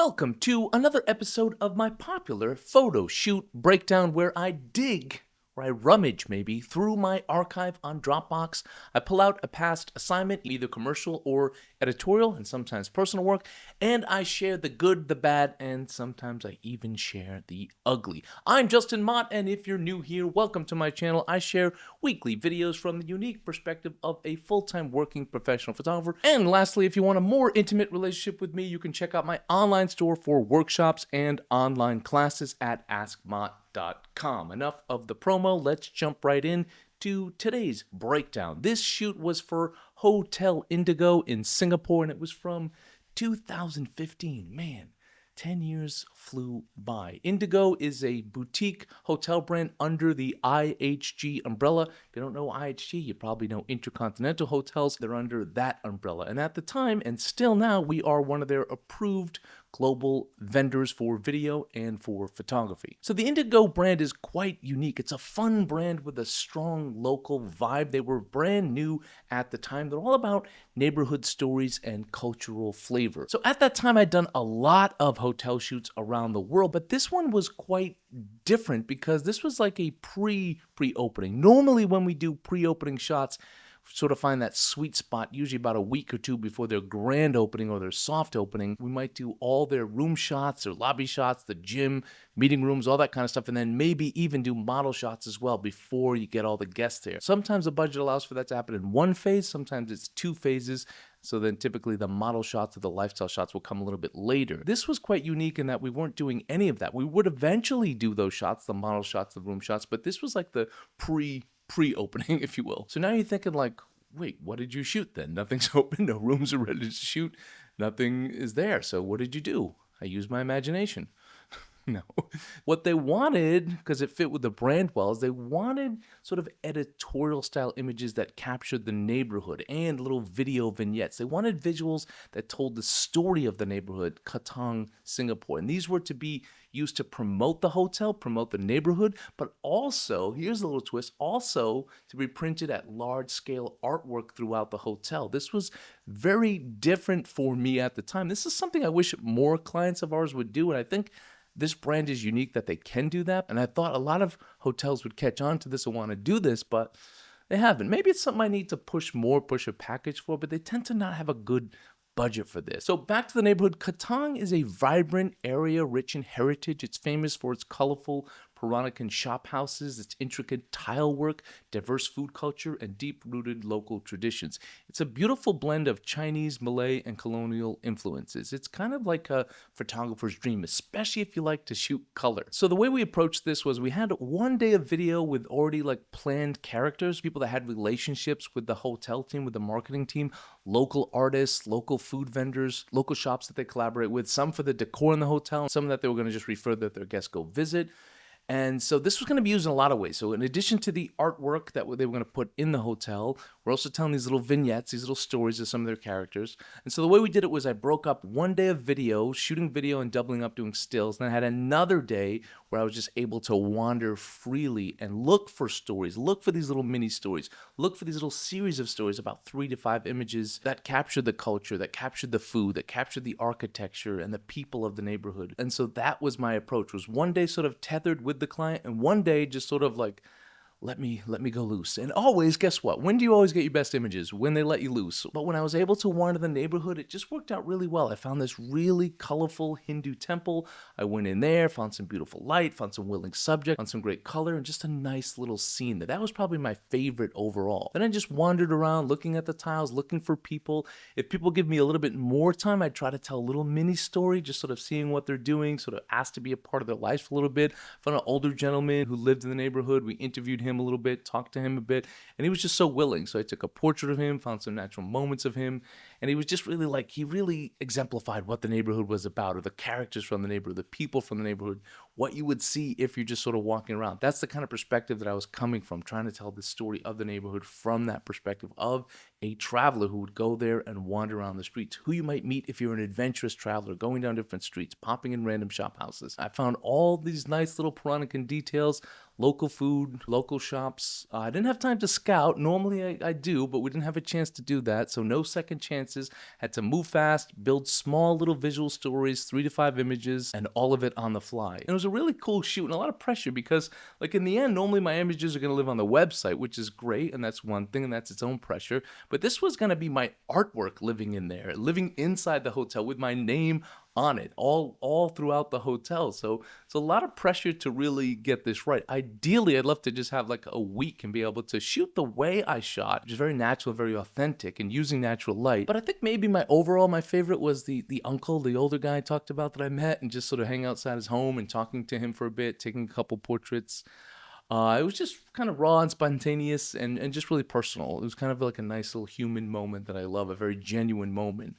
Welcome to another episode of my popular photo shoot breakdown where I rummage maybe, through my archive on Dropbox. I pull out a past assignment, either commercial or editorial, and sometimes personal work, and I share the good, the bad, and sometimes I even share the ugly. I'm Justin Mott, and if you're new here, welcome to my channel. I share weekly videos from the unique perspective of a full-time working professional photographer. And lastly, if you want a more intimate relationship with me, you can check out my online store for workshops and online classes at askmott.com. Enough of the promo, let's jump right in to today's breakdown. This shoot was for Hotel Indigo in Singapore, and it was from 2015. Man, 10 years flew by. Indigo is a boutique hotel brand under the IHG umbrella. If you don't know IHG, you probably know Intercontinental Hotels. They're under that umbrella. And at the time, and still now, we are one of their approved global vendors for video and for photography. So the Indigo brand is quite unique. It's a fun brand with a strong local vibe. They were brand new at the time. They're all about neighborhood stories and cultural flavor. So at that time, I'd done a lot of hotel shoots around the world, but this one was quite different because this was like a pre-opening. Normally when we do pre-opening shots, sort of find that sweet spot usually about a week or two before their grand opening or their soft opening. We might do all their room shots, their lobby shots, the gym, meeting rooms, all that kind of stuff, and then maybe even do model shots as well before you get all the guests there. Sometimes the budget allows for that to happen in one phase, sometimes it's two phases. So then typically the model shots or the lifestyle shots will come a little bit later. This was quite unique in that we weren't doing any of that. We would eventually do those shots, the model shots, the room shots, but this was like the pre-opening, if you will. So now you're thinking like, wait, what did you shoot then? Nothing's open, no rooms are ready to shoot, nothing is there. So what did you do? I used my imagination. No. What they wanted, because it fit with the brand well, is they wanted sort of editorial style images that captured the neighborhood and little video vignettes. They wanted visuals that told the story of the neighborhood, Katong, Singapore. And these were to be used to promote the hotel, promote the neighborhood, but also, here's a little twist, also to be printed at large scale artwork throughout the hotel. This was very different for me at the time. This is something I wish more clients of ours would do, and I think this brand is unique that they can do that. And I thought a lot of hotels would catch on to this and want to do this, but they haven't. Maybe it's something I need to push a package for, but they tend to not have a good budget for this. So back to the neighborhood. Katong is a vibrant area rich in heritage. It's famous for its colorful Peranakan shop houses, its intricate tile work, diverse food culture, and deep-rooted local traditions. It's a beautiful blend of Chinese, Malay, and colonial influences. It's kind of like a photographer's dream, especially if you like to shoot color. So the way we approached this was we had one day of video with already like planned characters, people that had relationships with the hotel team, with the marketing team, local artists, local food vendors, local shops that they collaborate with, some for the decor in the hotel, some that they were going to just refer that their guests go visit. And so this was going to be used in a lot of ways. So in addition to the artwork that they were going to put in the hotel, we're also telling these little vignettes, these little stories of some of their characters. And so the way we did it was I broke up one day of video, shooting video and doubling up doing stills. Then I had another day where I was just able to wander freely and look for stories, look for these little mini stories, look for these little series of stories, about 3 to 5 images that captured the culture, that captured the food, that captured the architecture and the people of the neighborhood. And so that was my approach, was one day sort of tethered with the client and one day just sort of like, let me go loose. And always, guess what? When do you always get your best images? When they let you loose. But when I was able to wander the neighborhood, it just worked out really well. I found this really colorful Hindu temple. I went in there, found some beautiful light, found some willing subject, found some great color, and just a nice little scene. That was probably my favorite overall. Then I just wandered around looking at the tiles, looking for people. If people give me a little bit more time, I'd try to tell a little mini story, just sort of seeing what they're doing, sort of asked to be a part of their lives for a little bit. Found an older gentleman who lived in the neighborhood. We interviewed him a little bit, talked to him a bit, and he was just so willing. So I took a portrait of him, found some natural moments of him, and he was just really like, he really exemplified what the neighborhood was about, or the characters from the neighborhood, the people from the neighborhood, what you would see if you're just sort of walking around. That's the kind of perspective that I was coming from, trying to tell the story of the neighborhood from that perspective of a traveler who would go there and wander around the streets, who you might meet if you're an adventurous traveler, going down different streets, popping in random shop houses. I found all these nice little Peranakan details, local food, local shops. I didn't have time to scout. Normally I do, but we didn't have a chance to do that, so no second chances. Had to move fast, build small little visual stories, 3 to 5 images, and all of it on the fly. And it was a really cool shoot and a lot of pressure because, like, in the end, normally my images are going to live on the website, which is great, and that's one thing, and that's its own pressure. But this was going to be my artwork living in there, living inside the hotel with my name on it all throughout the hotel. So it's a lot of pressure to really get this right. Ideally, I'd love to just have like a week and be able to shoot the way I shot, which is very natural, very authentic, and using natural light. But I think maybe my favorite was the uncle, the older guy I talked about that I met, and just sort of hang outside his home and talking to him for a bit, taking a couple portraits. It was just kind of raw and spontaneous and just really personal. It was kind of like a nice little human moment that I love, a very genuine moment.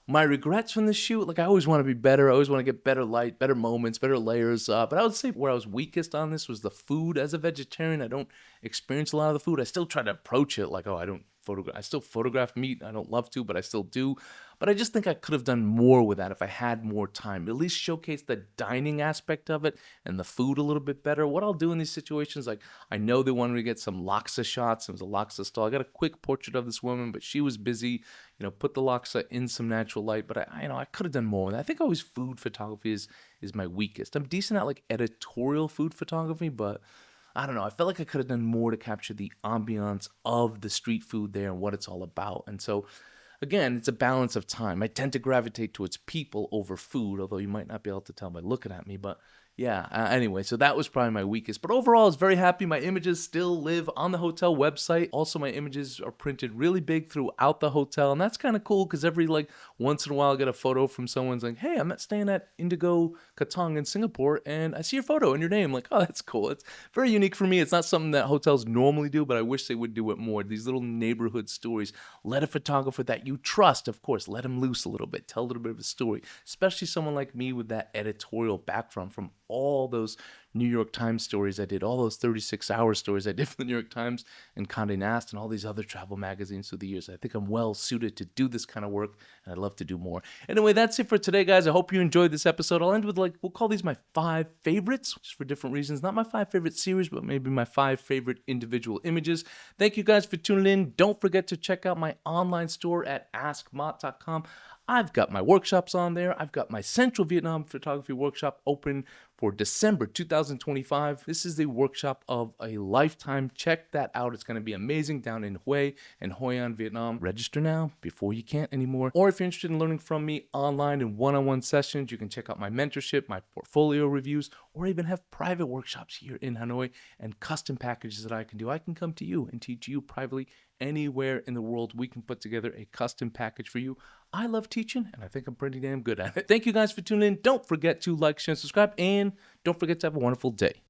My regrets from the shoot, like, I always want to be better. I always want to get better light, better moments, better layers. But I would say where I was weakest on this was the food. As a vegetarian, I don't experience a lot of the food. I still try to approach it like, oh, I still photograph meat. I don't love to, but I still do. But I just think I could have done more with that if I had more time. At least showcase the dining aspect of it and the food a little bit better. What I'll do in these situations, like, I know they wanted to get some laksa shots. It was a laksa stall. I got a quick portrait of this woman, but she was busy. Put the laksa in some natural light. But I could have done more with that. I think always food photography is my weakest. I'm decent at like editorial food photography, but I don't know. I felt like I could have done more to capture the ambiance of the street food there and what it's all about. And so, again, it's a balance of time. I tend to gravitate towards people over food, although you might not be able to tell by looking at me. But yeah, anyway, so that was probably my weakest. But overall, I was very happy. My images still live on the hotel website. Also, my images are printed really big throughout the hotel. And that's kind of cool because every once in a while I get a photo from someone's like, hey, I'm staying at Indigo Katong in Singapore and I see your photo and your name. Like, oh, that's cool. It's very unique for me. It's not something that hotels normally do, but I wish they would do it more. These little neighborhood stories. Let a photographer that you trust, of course, let him loose a little bit. Tell a little bit of a story, especially someone like me with that editorial background from all those New York Times stories I did, all those 36-hour stories I did for the New York Times and Condé Nast and all these other travel magazines through the years. I think I'm well suited to do this kind of work, and I'd love to do more. Anyway, that's it for today, guys. I hope you enjoyed this episode. I'll end with, we'll call these my 5 favorites, just for different reasons. Not my 5 favorite series, but maybe my 5 favorite individual images. Thank you guys for tuning in. Don't forget to check out my online store at askmott.com. I've got my workshops on there. I've got my Central Vietnam Photography Workshop open for December 2025. This is the workshop of a lifetime. Check that out. It's going to be amazing down in Hue and Hoi An, Vietnam. Register now before you can't anymore. Or if you're interested in learning from me online in one-on-one sessions, you can check out my mentorship, my portfolio reviews, or even have private workshops here in Hanoi and custom packages that I can do. I can come to you and teach you privately anywhere in the world. We can put together a custom package for you. I love teaching, and I think I'm pretty damn good at it. Thank you guys for tuning in. Don't forget to like, share, and subscribe, and don't forget to have a wonderful day.